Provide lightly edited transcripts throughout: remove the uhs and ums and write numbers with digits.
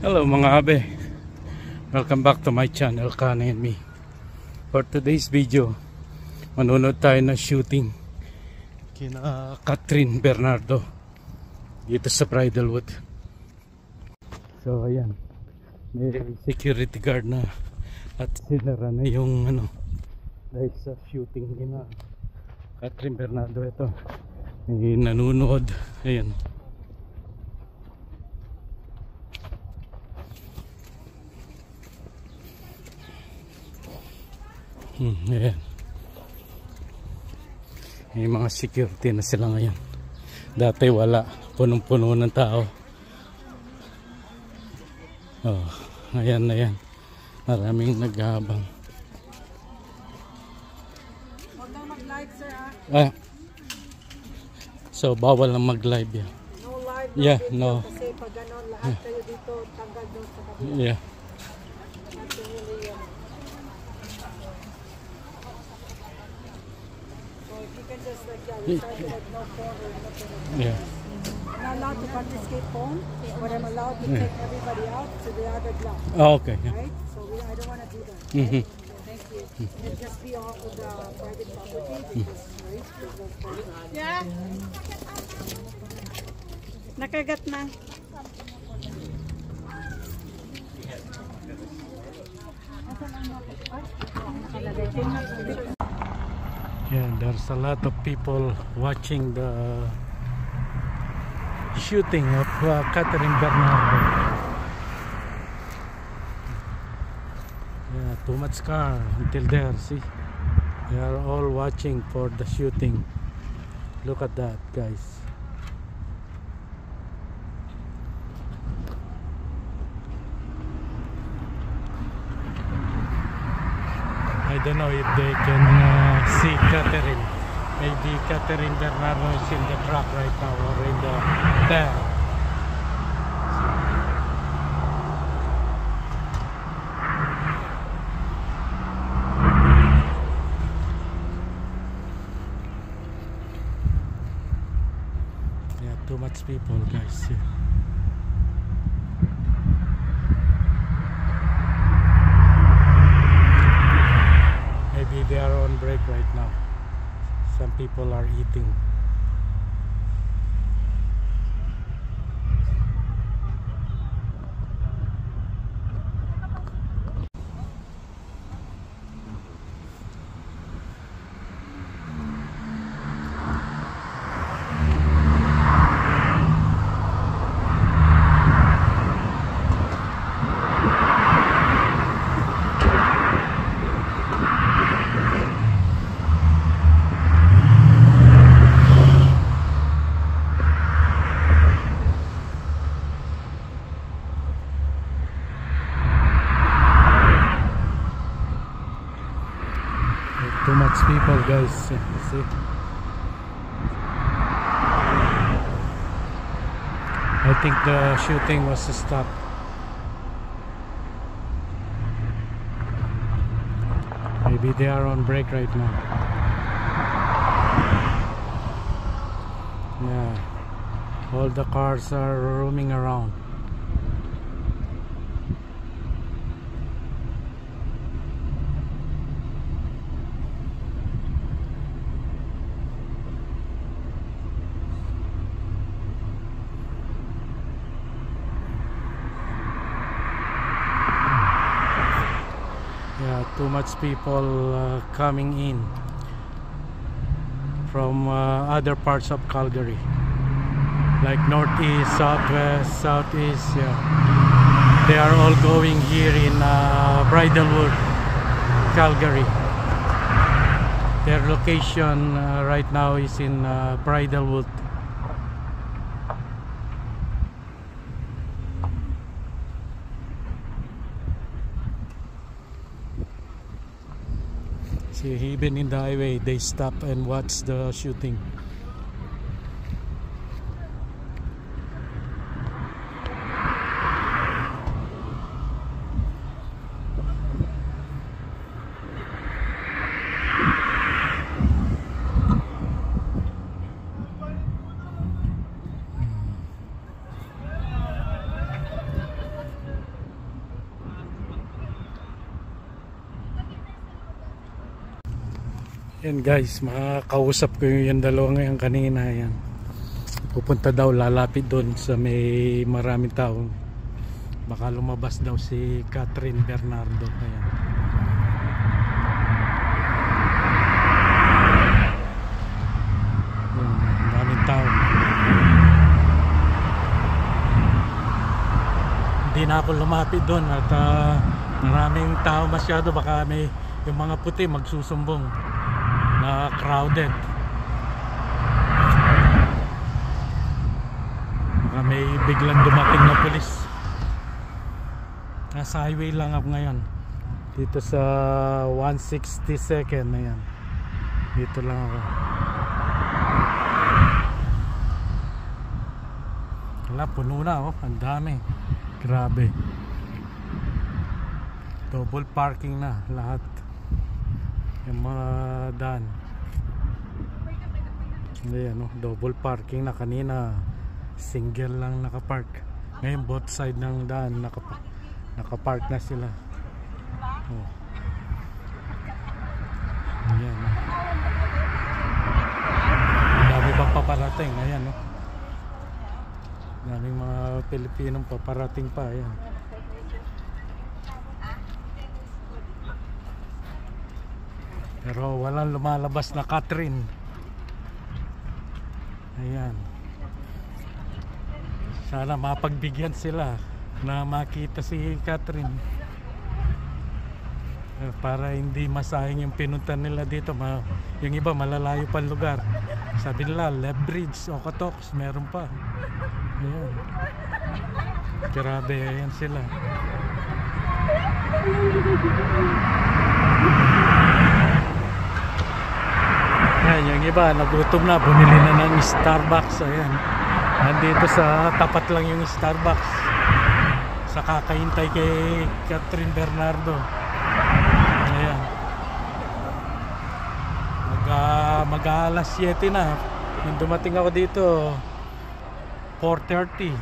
Hello mga abe, welcome back to my channel, Kane and me. For today's video, manunod tayo na shooting kina Catherine Bernardo dito sa Bridalwood. So ayan, may security guard na at sinara na yung dahil sa shooting kina Catherine Bernardo. Ito may nanonood, ayan. Ayan. May mga security na sila ngayon. Dati wala, punong-puno ng tao. Oh, ayan na yan. Maraming naghahabang. Huwag na mag-live, sir, So bawal na mag-live yan. No live, no Yeah, video, no. kasi pag ganon, lahat kayo dito, tanggal doon sa kabila. Yeah. Natin nila yun. So if you can just like, you try to like no phone or nothing. Yeah. I'm not allowed to confiscate phone, but I'm allowed to take everybody out to the other block. Oh, okay. Yeah. Right? So I don't want to do that. Mm-hmm. Thank you. It'll just be off of the private property because, right? There's no phone. Yeah. Nakagat na. Yeah, there's a lot of people watching the shooting of Catherine Bernardo. Yeah, too much car until there. See, they are all watching for the shooting. Look at that, guys. I don't know if they can see Catherine. Maybe Catherine Bernardo is in the truck right now or in the there. Yeah, too much people, guys. Maybe they are on break right now. Some people are eating. Too much people, guys. See, I think the shooting was stopped. Maybe they are on break right now. Yeah, all the cars are roaming around. Yeah, too much people coming in from other parts of Calgary, like northeast, southwest, southeast. Yeah, they are all going here in Bridalwood, Calgary. Their location right now is in Bridalwood. See, even in the highway, they stop and watch the shooting. Yan guys, makakausap ko yung dalawa ngayon kanina. Yan. Pupunta daw, lalapit doon sa may maraming tao. Baka lumabas daw si Catherine Bernardo. Ayan. Yan, maraming tao. Hindi na ako lumapit doon at maraming tao masyado. Baka may yung mga puti magsusumbong na crowded. Baka may biglang dumating na pulis. Nasa highway lang ako ngayon. Dito sa 162nd na yan. Dito lang ako. Wala, puno na oh. Ang dami. Grabe. Double parking na lahat. Yung mga daan. Ayan, no? Double parking na. Kanina single lang nakapark. Ngayon both side ng daan nakapark na sila. Oh. Ayan, no? Dami pang paparating. Ayan, no? Daming mga Pilipinong paparating pa. Ayan. Pero walang lumalabas na Catherine. Ayan. Sana mapagbigyan sila na makita si Catherine. Para hindi masayang yung pinuntan nila dito. Yung iba malalayo pa lugar. Sabi nila Lebridge o Okotoks meron pa. Ayan. Grabe, ayan sila. Ayan, yung iba nagutom na, bumili na ng Starbucks. Ayan, nandito sa tapat lang yung Starbucks sa kakahintay kay Catherine Bernardo. Ayan, mag-alas 7 na. Nung dumating ako dito 4:30.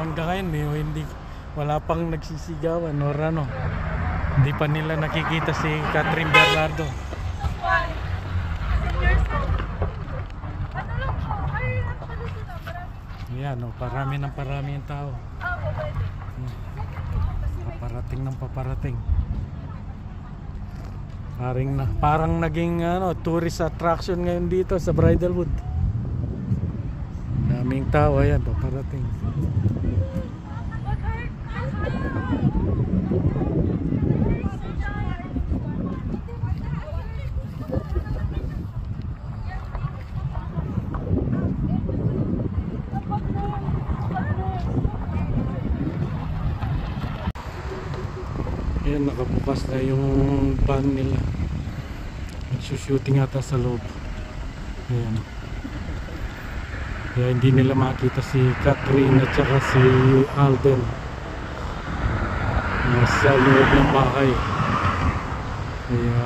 Hanggang ngayon wala pang nagsisigawan or ano. Hindi pa nila nakikita si Catherine Bernardo. Ayan, oh, parami ng tao. Paparating ng paparating. Parang naging tourist attraction ngayon dito sa Bridalwood. Daming tao, ayan, paparating. Ayan, nakabukas na yung van nila. Nagsushooting ata sa loob. Ayan. Kaya hindi nila makita si Catherine at saka si Alden. Nasa loob ng bahay. Kaya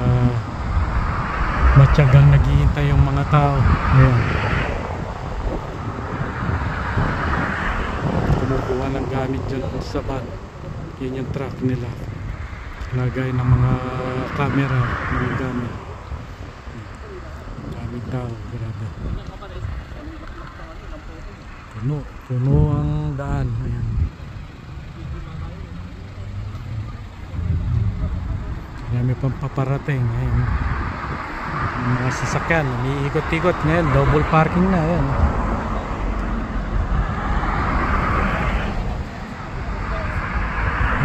matyagang naghihintay yung mga tao. Ayan. Kumukuha ng gamit dyan sa van. Yan yung truck nila. Lagay ng mga camera, mga gamit. Daming tao, grabe. Puno ang daan. Ayan. Marami pang paparating. Ayan. Yung mga sasakyan, umiikot-ikot ngayon, double parking na. Ayan.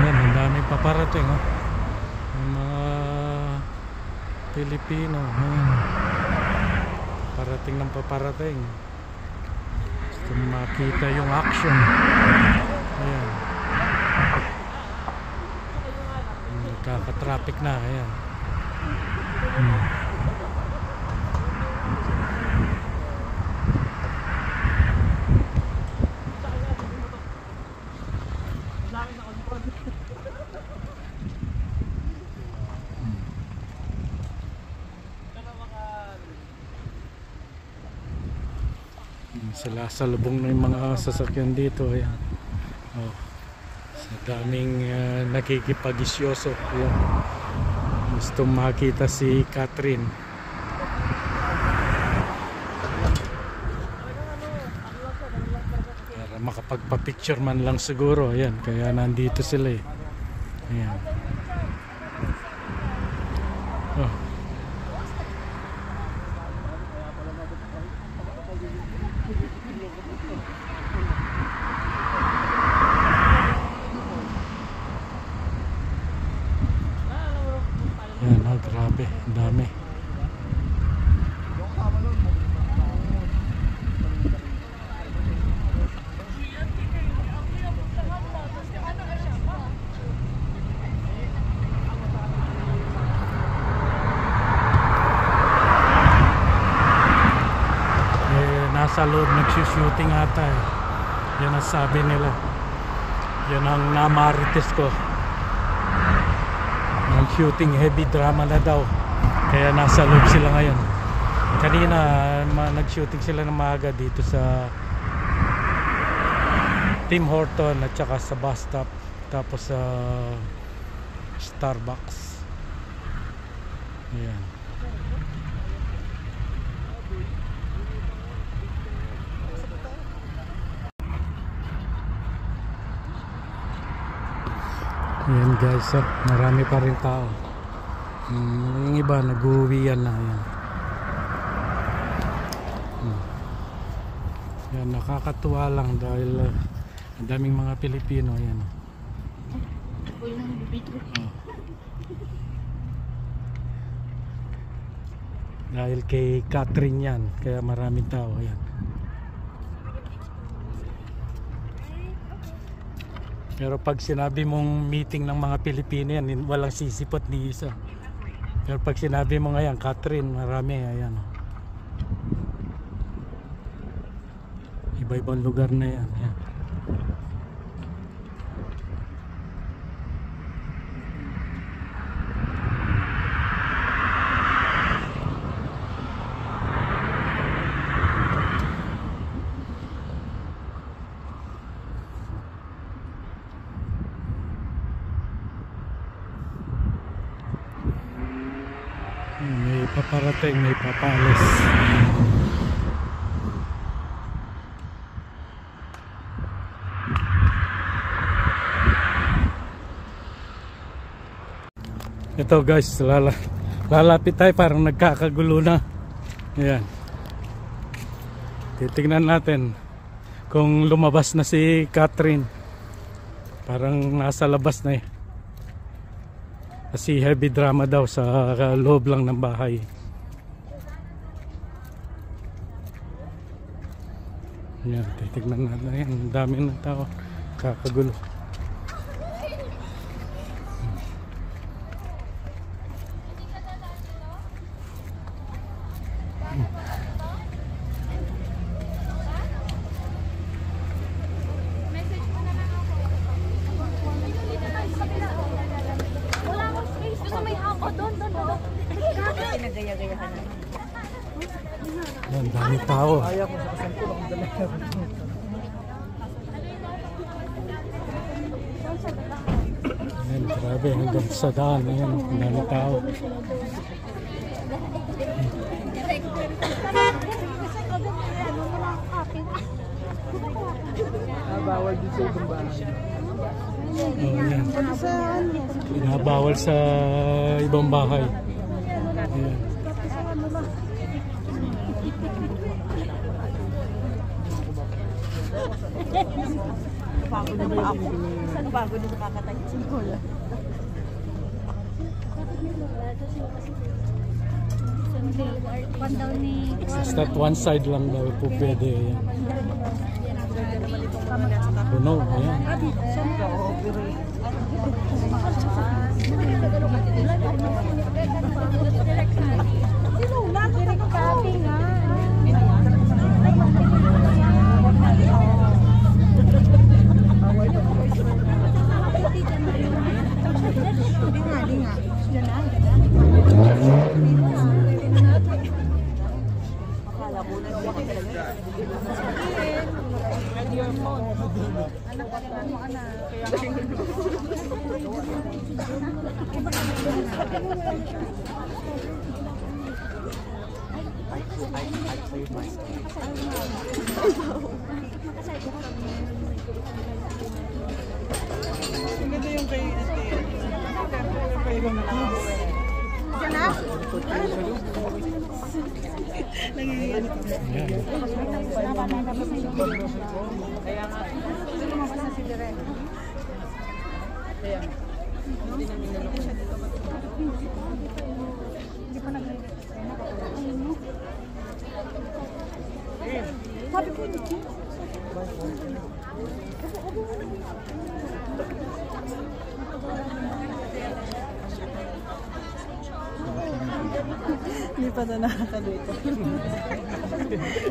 Ayan, ang daming paparating. Oh. Pilipino. Parating ng paparating. Gusto makita yung action. Ayan. Nagkaka-traffic na. Ayan. Sa lubong na yung mga sasakyan dito. Ayan. Oh, sa daming nakikipag-isyoso. Ayan. Gusto makita si Catherine. Para makapagpa-picture man lang siguro. Ayan, kaya nandito sila eh. Ayan. Oh. Ayan, oh, grabe, ang dami. Nasa loob nagsushooting ata eh. Yan ang sabi nila. Yan ang namarites ko. Ang shooting, heavy drama na daw. Kaya nasa loob sila ngayon. Kanina nag-shooting sila ng maaga dito sa Tim Horton at saka sa bus stop. Tapos sa Starbucks. Ayan. Ayan guys, marami pa rin tao. Yung iba nag-uwian na. Ayan. Ayan, nakakatuwa lang dahil ang daming mga Pilipino. Ayan. Dahil kay Catherine yan, kaya maraming tao. Ayan. Pero pag sinabi mong meeting ng mga Pilipino yan, walang sisipot ni isa. Pero pag sinabi mo ngayon, Catherine, marami. Ayan. Iba-ibang lugar na yan. Ayan. May paparating, may papalis. Ito guys, lalapit tayo, parang nagkakagulo na. Ayan. Titignan natin kung lumabas na si Catherine. Parang nasa labas na eh. Kasi heavy drama daw sa loob lang ng bahay. Yan, titignan natin. Ayan, ang dami ng tao. Kakagulo. Ang dami tao. Ayan, grabe, hanggang sa daan. Ayan, ang dami tao. Bawal dito yung bahay. Ayan. Pinabawal sa ibang bahay. Ayan. Napagod na ba ako? Napagod na nakakatayo sa kuya. Basta one side lang daw po pwede. Ayan. Puno, ayan. Maganda yung kay Ate. Kay Kids. Diyan na? Nangyayari ko. Kaya nga. Ito lumabas na si Direk. Kaya nga. Hindi pa nag-register na. Sabi ko dito. Hindi pa na nakakaluto.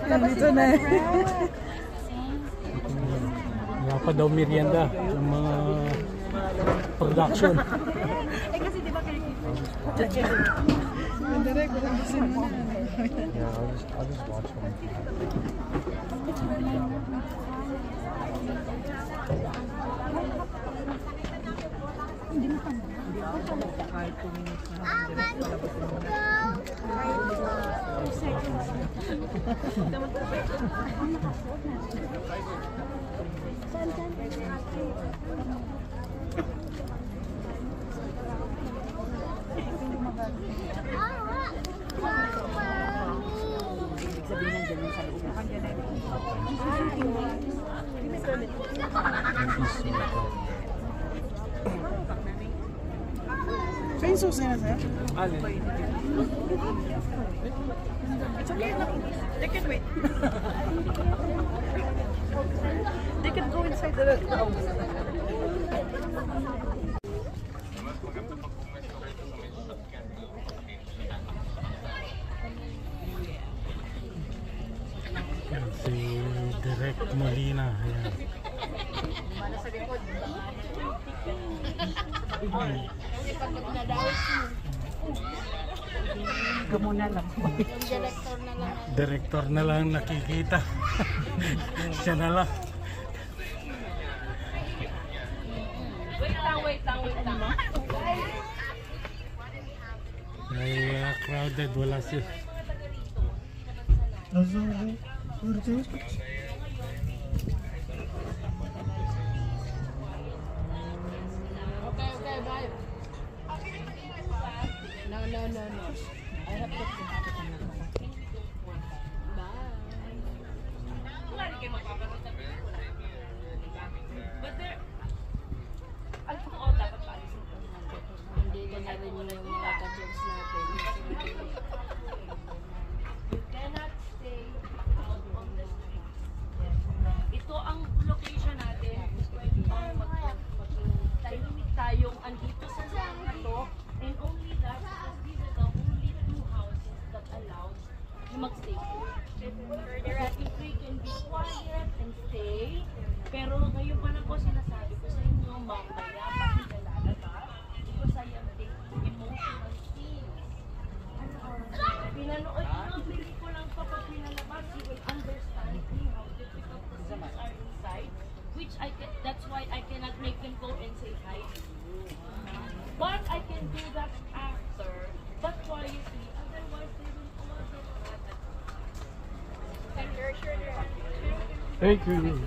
Nandito na eh. Wala pa daw merienda ng mga production. Eh kasi di ba kayo Direk, walang gusto mo. Yeah, I'll just watch one. Siya yung susi na sa'yo? Alin? It's okay. They can wait. They can go inside the house. Si Direk Molina. Ayan. Gamuna lang. Director na lang nakikita. Siya na lang. Wait lang. Ay, crowded. Wala siya. Okay, bye. No. I have to But there, ano po ako dapat paalisin ko? Hindi ka na rin yung mga ka-jobs natin. You cannot stay out on the street. Ito ang location natin. Pwede tayo mag-tahimik tayong andito sa zona to. And only that, because these are the only two houses that allowed you mag-stay. If we can be quiet and stay, pero ngayon pa lang po sinasabi ko sa inyo, mamaya pakilala ka, because I am taking emotional scenes. Pinanood nyo ang pelikulang kapag pinalabas, you will understand how difficult the scenes are inside, which that's why I cannot make them go and say hi to you. But I can do that after, but quietly, otherwise they will all get mad at me. And you're sure they're Thank you.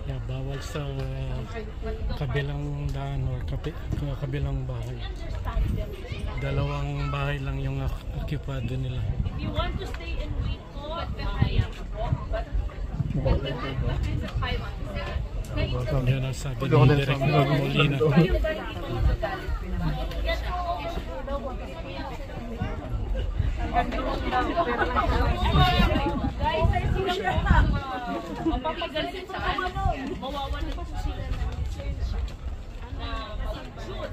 Yeah, bawal sa kabilang daan or kabilang bahay. Dalawang bahay lang yung occupado nila. If you want to stay and wait po, kaya po. But Yan ang sabi ni Direk Molina. guys, ay sila pa. Mapapagalit sa ano, mawawalan po sila ng church na shoot.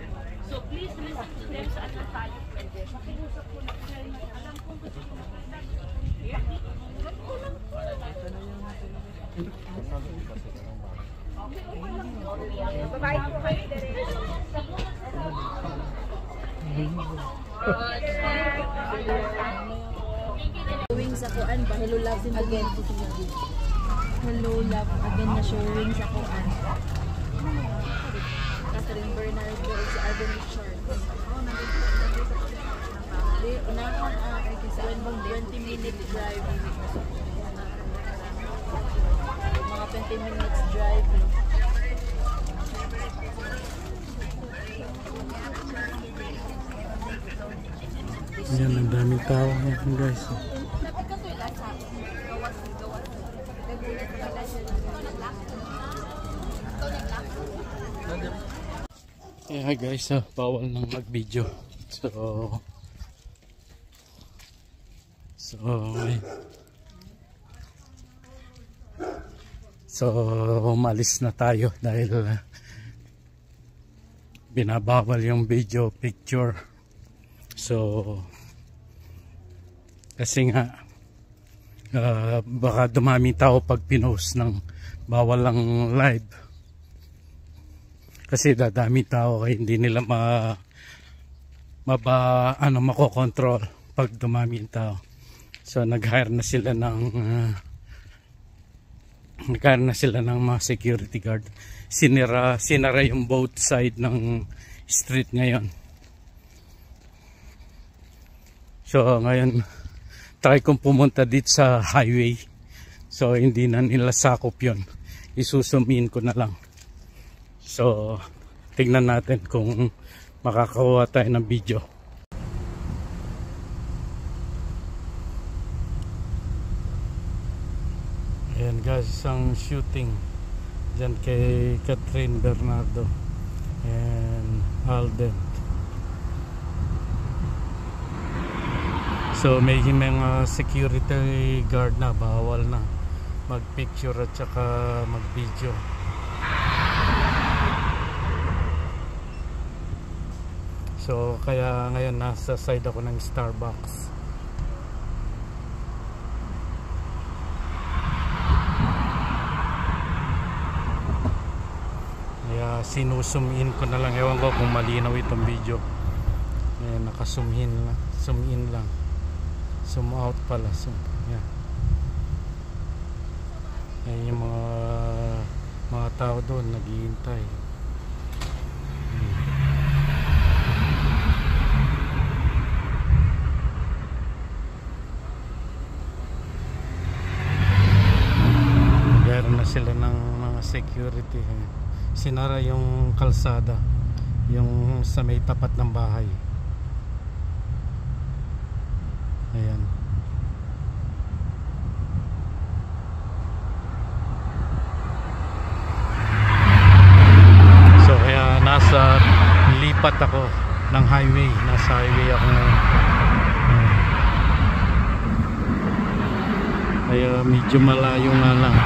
So please listen to them sa ano tayo pwede. Makiusap po na kayo na alam kung gusto ko maganda. Babae po kayo. Showing sa kuan ba? Hello love again. Hello love again na showing sa kuan. Catherine Bernardo si Alvin Richard. Unahon ay kasi 20-minute drive. Mga 20 minutes drive. Ayan, ang daming tao ngayon guys. Hi guys, bawal nang mag-video. So umalis na tayo dahil binabawal yung video picture. So kasi nga baka dumami tao pag pinost ng bawal lang live. Kasi dadami tao kaya hindi nila makokontrol pag dumami yung tao. So nag-hire na sila ng mga security guard. Sinara yung both side ng street ngayon. So ngayon try kong pumunta dito sa highway. So hindi na nila sakop yun. Isusumin ko na lang. So tignan natin kung makakakuha tayo ng video. Ayan guys, isang shooting dyan kay Catherine Bernardo and Alden. So may mga security guard na, bawal na mag-picture at saka mag-video. So kaya ngayon nasa side ako ng Starbucks. Kaya sinusum in ko na lang, ewan ko kung malinaw itong video. Ayan, naka-zoom in lang. Zoom out pala. Yan. Ayan yung mga tao doon naghihintay. Meron na sila ng mga security. Sinara yung kalsada, yung sa may tapat ng bahay. Ayan. So kaya nasa lipat ako ng highway. Nasa highway ako ngayon. Kaya medyo malayo nga lang.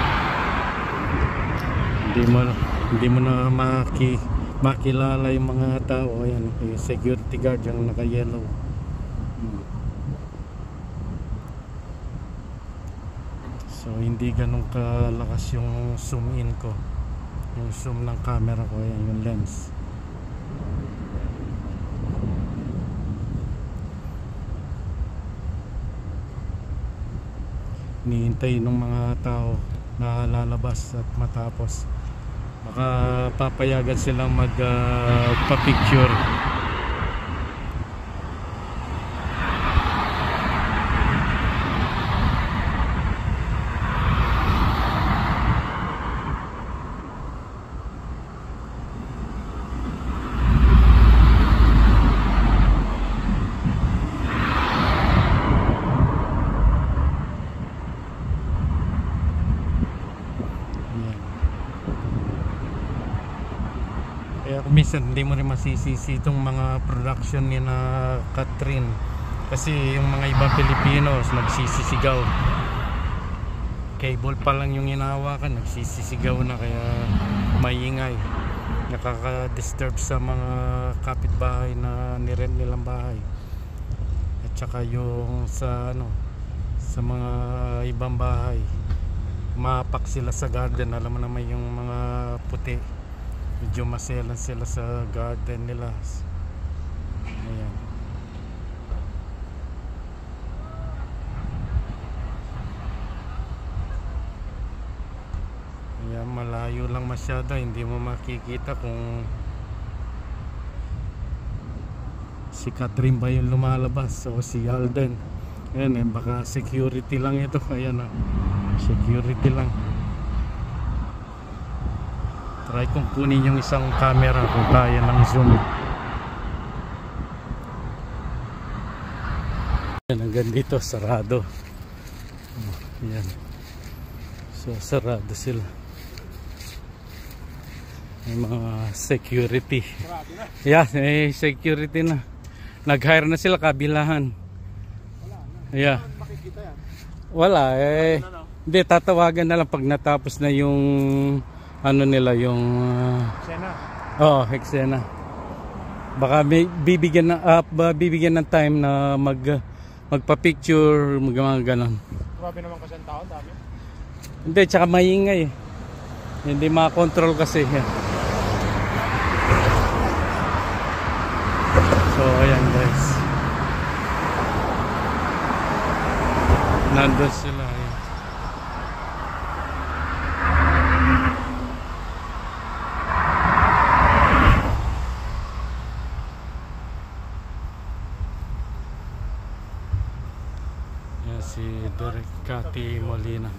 Hindi mo na makilala yung mga tao. Ayan, yung security guard yung naka-yellow. So hindi ganun kalakas yung zoom in ko, yung zoom ng camera ko. Ayan, yung lens. Hinihintay ng mga tao na lalabas at matapos baka papayagan silang magpa-picture. Kaya minsan hindi mo rin masisisi itong mga production ni na Catherine, kasi yung mga ibang Pilipinos nagsisisigaw, cable pa lang yung hinahawakan, nagsisisigaw na, kaya maingay, nakaka-disturb sa mga kapitbahay na nirent nilang bahay. At saka yung sa mga ibang bahay, mapak sila sa garden. Alam mo naman yung mga puti, medyo maselan sila sa garden nila. Ayan. malayo lang masyado, hindi mo makikita kung si Catherine ba yung lumalabas o si Alden. Ayan eh, baka security lang ito. Ayan oh, security lang. Try kong kunin yung isang camera kung kaya ng zoom. Ayan, hanggang dito sarado. Ayan, so sarado sila. May mga security. Yeah, may security na. Nag-hire na sila kabilahan. Yeah. Wala eh. Hindi, tatawagan na lang pag natapos na yung ano nila, yung Sena. eksena. Baka may bibigyan ng time na magpa-picture, mga ganon. Grabe naman kasi ang tao, dami. Hindi, tsaka maingay eh. Hindi makakontrol kasi. So ayan guys, nandun sila eh. Yan si Derek Cathy Molina.